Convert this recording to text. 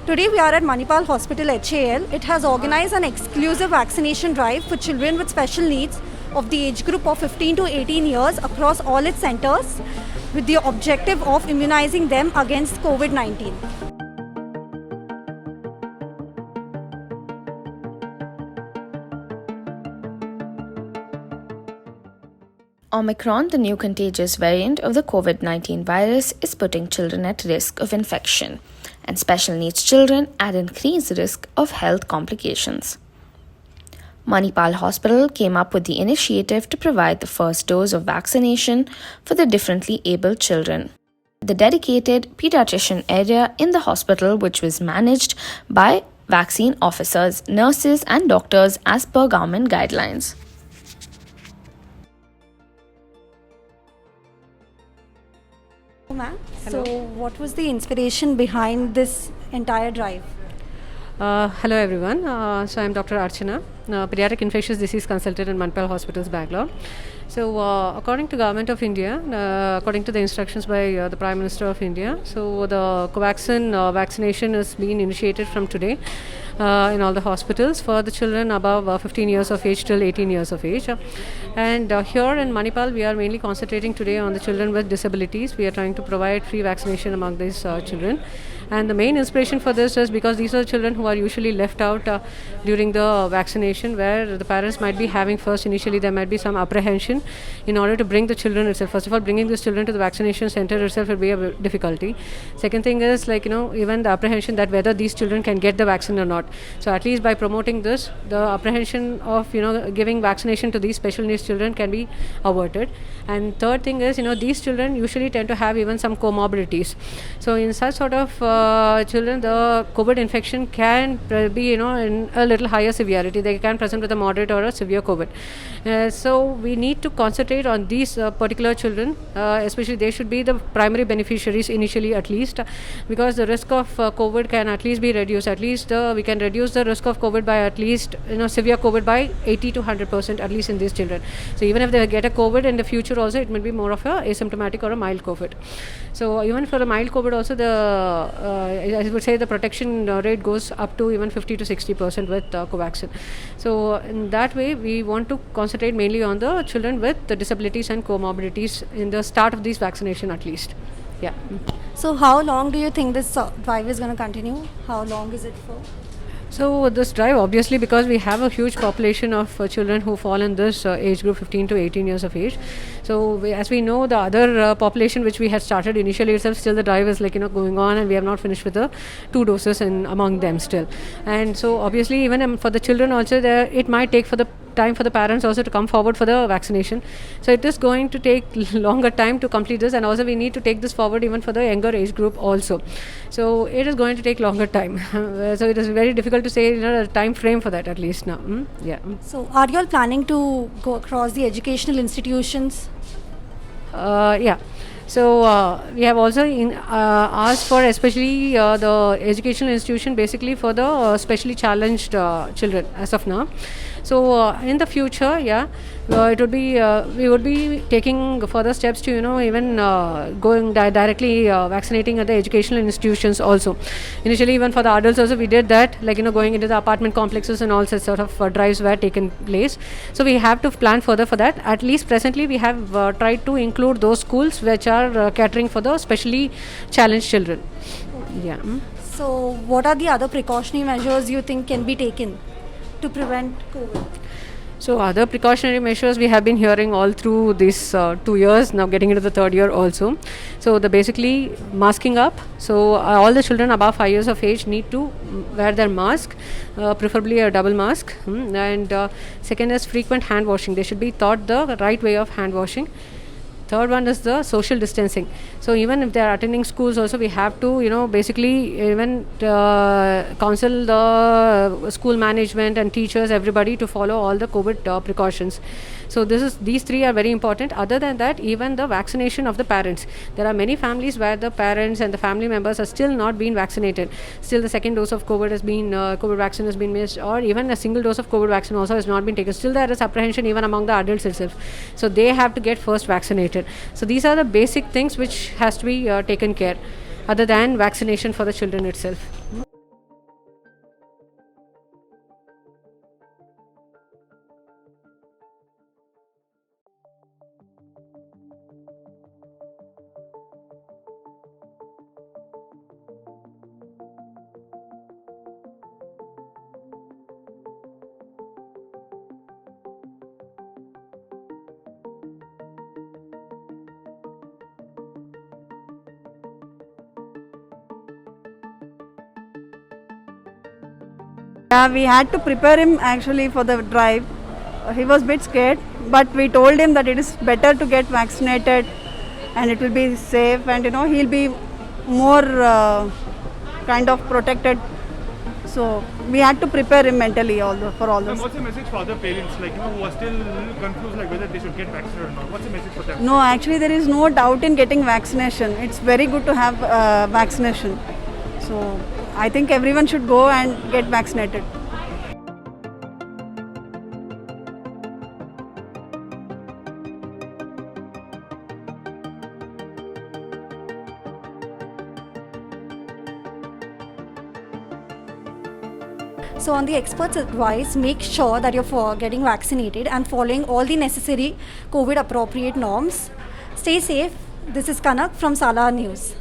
Today we are at Manipal Hospital HAL. It has organized an exclusive vaccination drive for children with special needs of the age group of 15 to 18 years across all its centers with the objective of immunizing them against COVID-19. Omicron, the new contagious variant of the COVID-19 virus, is putting children at risk of infection, and special needs children at increased risk of health complications. Manipal Hospital came up with the initiative to provide the first dose of vaccination for the differently abled children. The dedicated pediatrician area in the hospital, which was managed by vaccine officers, nurses, and doctors as per government guidelines. Ma'am, so what was the inspiration behind this entire drive? Hello everyone. So I'm Dr. Archana, pediatric infectious disease consultant in Manipal Hospitals, Bangalore. So according to Government of India, according to the instructions by the Prime Minister of India, so the Covaxin vaccination is being initiated from today in all the hospitals for the children above 15 years of age till 18 years of age. And here in Manipal, we are mainly concentrating today on the children with disabilities. We are trying to provide free vaccination among these children. And the main inspiration for this is because these are children who are usually left out during the vaccination, where the parents might be having initially there might be some apprehension in order to bring the children itself. First of all, bringing these children to the vaccination center itself will be a difficulty. Second thing is even the apprehension that whether these children can get the vaccine or not. So at least by promoting this, the apprehension of giving vaccination to these special needs children can be averted. And third thing is these children usually tend to have even some comorbidities. So in such sort of children, the COVID infection can be in a little higher severity. They can present with a moderate or a severe COVID. So we need to concentrate on these particular children, especially they should be the primary beneficiaries initially at least, because the risk of COVID can at least be reduced. At least we can reduce the risk of COVID by at least severe COVID by 80 to 100% at least in these children. So even if they get a COVID in the future also, it may be more of a asymptomatic or a mild COVID. So even for a mild COVID also, I would say the protection rate goes up to even 50 to 60% with Covaxin. So in that way, we want to concentrate mainly on the children with the disabilities and comorbidities in the start of this vaccination at least. Yeah. So how long do you think this drive is going to continue? How long is it for? So this drive, obviously, because we have a huge population of children who fall in this age group 15 to 18 years of age. So as we know, the other population which we had started initially itself, still the drive is going on, and we have not finished with the 2 doses among them still. And so obviously even for the children also, it might take time for the parents also to come forward for the vaccination. So it is going to take longer time to complete this, and also we need to take this forward even for the younger age group also. So it is going to take longer time. So it is very difficult to say a time frame for that at least now. Yeah. So are you all planning to go across the educational institutions? Yeah. So we have also asked for especially the educational institution basically for the specially challenged children as of now. So in the future, it would be we would be taking further steps to even going directly vaccinating at the educational institutions also. Initially, even for the adults also, we did that, going into the apartment complexes and all such sort of drives were taken place. So we have to plan further for that. At least presently, we have tried to include those schools which are catering for the specially challenged children. Yeah. So what are the other precautionary measures you think can be taken to prevent COVID? So other precautionary measures we have been hearing all through these 2 years, now getting into the third year also. So the basically masking up. So all the children above 5 years of age need to wear their mask, preferably a double mask. And second is frequent hand washing. They should be taught the right way of hand washing. Third one is the social distancing. So even if they are attending schools also, we have to basically even counsel the school management and teachers, everybody, to follow all the COVID precautions. So these three are very important. Other than that, even the vaccination of the parents. There are many families where the parents and the family members are still not being vaccinated. Still the second dose of COVID vaccine has been missed, or even a single dose of COVID vaccine also has not been taken. Still there is apprehension even among the adults itself. So they have to get first vaccinated. So these are the basic things which has to be taken care, other than vaccination for the children itself. Yeah, we had to prepare him actually for the drive. He was a bit scared, but we told him that it is better to get vaccinated and it will be safe, and he'll be more kind of protected. So we had to prepare him mentally for all Ma'am, this. what's the message for other parents, like, who are still a little confused, like whether they should get vaccinated or not? What's the message for them? No, actually there is no doubt in getting vaccination. It's very good to have vaccination. So I think everyone should go and get vaccinated. So, on the experts' advice, make sure that you're getting vaccinated and following all the necessary COVID appropriate norms. Stay safe. This is Kanak from Salar News.